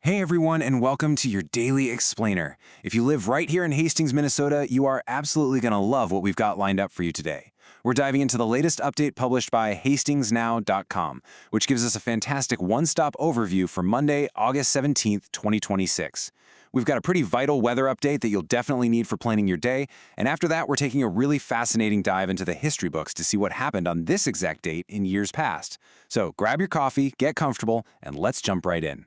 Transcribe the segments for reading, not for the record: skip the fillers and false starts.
Hey everyone, and welcome to your Daily Explainer. If you live right here in Hastings, Minnesota, you are absolutely going to love what we've got lined up for you today. We're diving into the latest update published by hastingsnow.com, which gives us a fantastic one-stop overview for Monday, August 17th, 2026. We've got a pretty vital weather update that you'll definitely need for planning your day, and after that, we're taking a really fascinating dive into the history books to see what happened on this exact date in years past. So grab your coffee, get comfortable, and let's jump right in.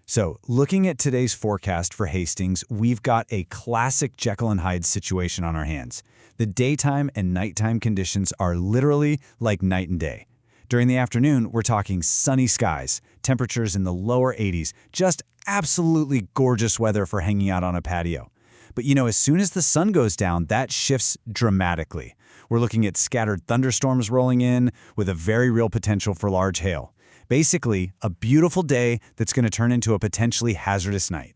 So, looking at today's forecast for Hastings, we've got a classic Jekyll and Hyde situation on our hands. The daytime and nighttime conditions are literally like night and day. During the afternoon, we're talking sunny skies, temperatures in the lower 80s, just absolutely gorgeous weather for hanging out on a patio. But as soon as the sun goes down, that shifts dramatically. We're looking at scattered thunderstorms rolling in with a very real potential for large hail. Basically, a beautiful day that's going to turn into a potentially hazardous night.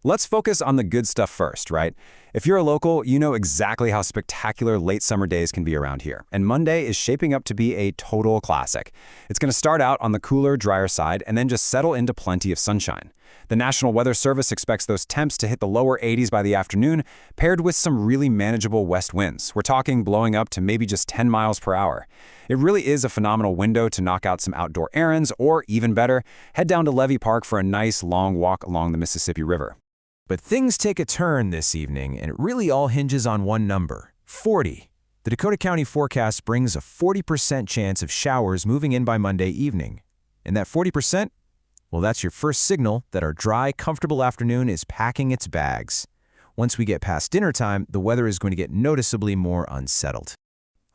Let's focus on the good stuff first, right? If you're a local, you know exactly how spectacular late summer days can be around here, and Monday is shaping up to be a total classic. It's going to start out on the cooler, drier side and then just settle into plenty of sunshine. The National Weather Service expects those temps to hit the lower 80s by the afternoon, paired with some really manageable west winds. We're talking blowing up to maybe just 10 miles per hour. It really is a phenomenal window to knock out some outdoor errands, or even better, head down to Levee Park for a nice long walk along the Mississippi River. But things take a turn this evening, and it really all hinges on one number, 40. The Dakota County forecast brings a 40% chance of showers moving in by Monday evening. And that 40%? Well, that's your first signal that our dry, comfortable afternoon is packing its bags. Once we get past dinner time, the weather is going to get noticeably more unsettled.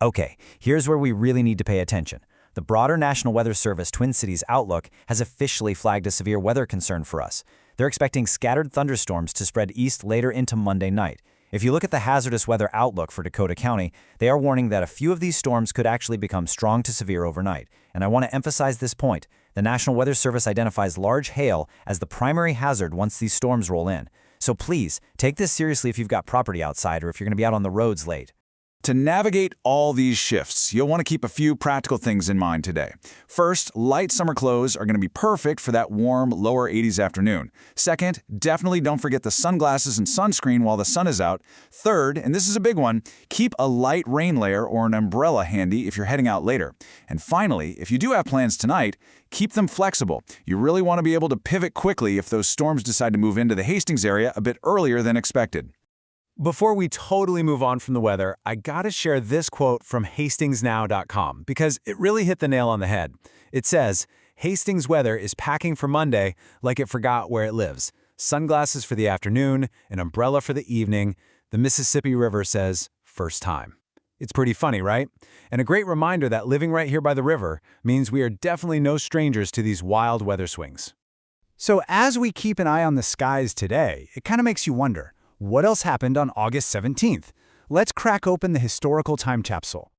Okay, here's where we really need to pay attention. The broader National Weather Service Twin Cities Outlook has officially flagged a severe weather concern for us. They're expecting scattered thunderstorms to spread east later into Monday night. If you look at the hazardous weather outlook for Dakota County, they are warning that a few of these storms could actually become strong to severe overnight. And I want to emphasize this point. The National Weather Service identifies large hail as the primary hazard once these storms roll in. So please, take this seriously if you've got property outside or if you're going to be out on the roads late. To navigate all these shifts, you'll want to keep a few practical things in mind today. First, light summer clothes are going to be perfect for that warm, lower 80s afternoon. Second, definitely don't forget the sunglasses and sunscreen while the sun is out. Third, and this is a big one, keep a light rain layer or an umbrella handy if you're heading out later. And finally, if you do have plans tonight, keep them flexible. You really want to be able to pivot quickly if those storms decide to move into the Hastings area a bit earlier than expected. Before we totally move on from the weather, I gotta share this quote from hastingsnow.com because it really hit the nail on the head. It says, "Hastings weather is packing for Monday like it forgot where it lives. Sunglasses for the afternoon, an umbrella for the evening. The Mississippi River says, first time." It's pretty funny, right? And a great reminder that living right here by the river means we are definitely no strangers to these wild weather swings. So as we keep an eye on the skies today, it kind of makes you wonder, what else happened on August 17th? Let's crack open the historical time capsule.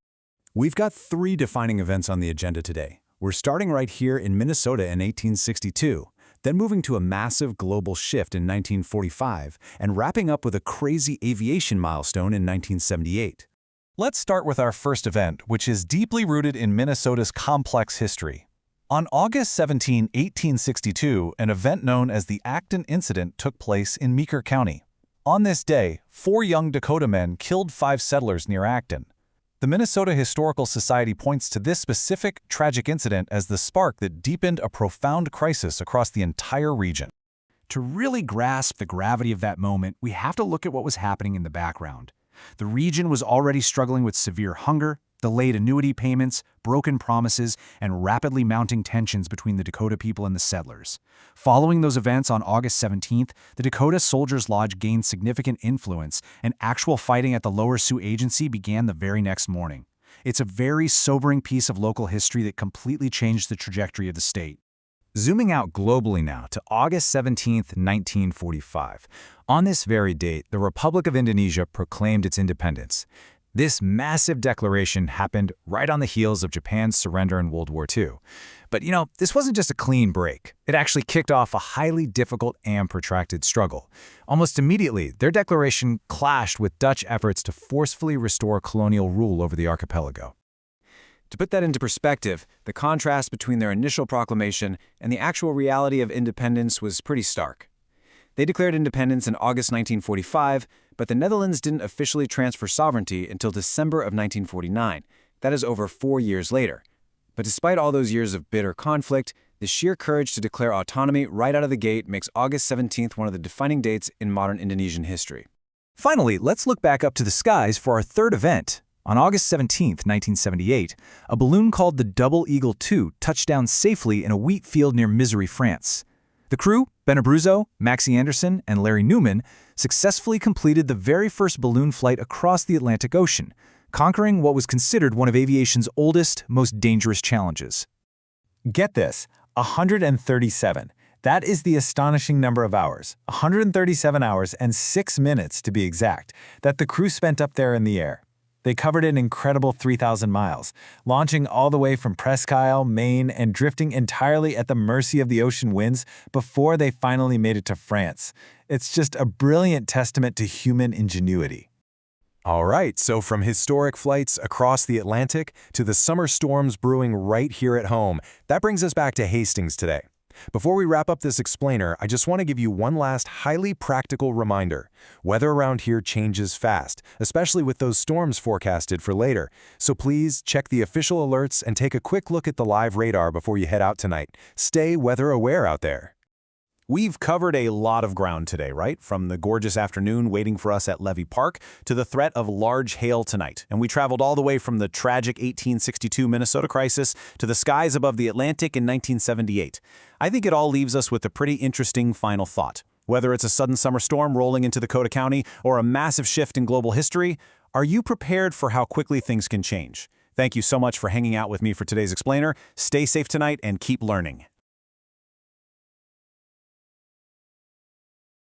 We've got 3 defining events on the agenda today. We're starting right here in Minnesota in 1862, then moving to a massive global shift in 1945, and wrapping up with a crazy aviation milestone in 1978. Let's start with our first event, which is deeply rooted in Minnesota's complex history. On August 17, 1862, an event known as the Acton incident took place in Meeker County. On this day, 4 young Dakota men killed 5 settlers near Acton. The Minnesota Historical Society points to this specific, tragic incident as the spark that deepened a profound crisis across the entire region. To really grasp the gravity of that moment, we have to look at what was happening in the background. The region was already struggling with severe hunger, delayed annuity payments, broken promises, and rapidly mounting tensions between the Dakota people and the settlers. Following those events on August 17th, the Dakota Soldiers Lodge gained significant influence, and actual fighting at the Lower Sioux Agency began the very next morning. It's a very sobering piece of local history that completely changed the trajectory of the state. Zooming out globally now to August 17th, 1945. On this very date, the Republic of Indonesia proclaimed its independence. This massive declaration happened right on the heels of Japan's surrender in World War II. But this wasn't just a clean break. It actually kicked off a highly difficult and protracted struggle. Almost immediately, their declaration clashed with Dutch efforts to forcefully restore colonial rule over the archipelago. To put that into perspective, the contrast between their initial proclamation and the actual reality of independence was pretty stark. They declared independence in August 1945, but the Netherlands didn't officially transfer sovereignty until December of 1949. That is over 4 years later. But despite all those years of bitter conflict, the sheer courage to declare autonomy right out of the gate makes August 17th one of the defining dates in modern Indonesian history. Finally, let's look back up to the skies for our third event. On August 17, 1978, a balloon called the Double Eagle II touched down safely in a wheat field near Misery, France. The crew, Ben Abruzzo, Maxie Anderson, and Larry Newman, successfully completed the very first balloon flight across the Atlantic Ocean, conquering what was considered one of aviation's oldest, most dangerous challenges. Get this, 137. That is the astonishing number of hours, 137 hours and 6 minutes to be exact, that the crew spent up there in the air. They covered an incredible 3,000 miles, launching all the way from Presque Isle, Maine, and drifting entirely at the mercy of the ocean winds before they finally made it to France. It's just a brilliant testament to human ingenuity. All right, so from historic flights across the Atlantic to the summer storms brewing right here at home, that brings us back to Hastings today. Before we wrap up this explainer, I just want to give you one last highly practical reminder. Weather around here changes fast, especially with those storms forecasted for later. So please check the official alerts and take a quick look at the live radar before you head out tonight. Stay weather aware out there. We've covered a lot of ground today, right? From the gorgeous afternoon waiting for us at Levy Park to the threat of large hail tonight. And we traveled all the way from the tragic 1862 Minnesota crisis to the skies above the Atlantic in 1978. I think it all leaves us with a pretty interesting final thought. Whether it's a sudden summer storm rolling into Dakota County or a massive shift in global history, are you prepared for how quickly things can change? Thank you so much for hanging out with me for today's explainer. Stay safe tonight and keep learning.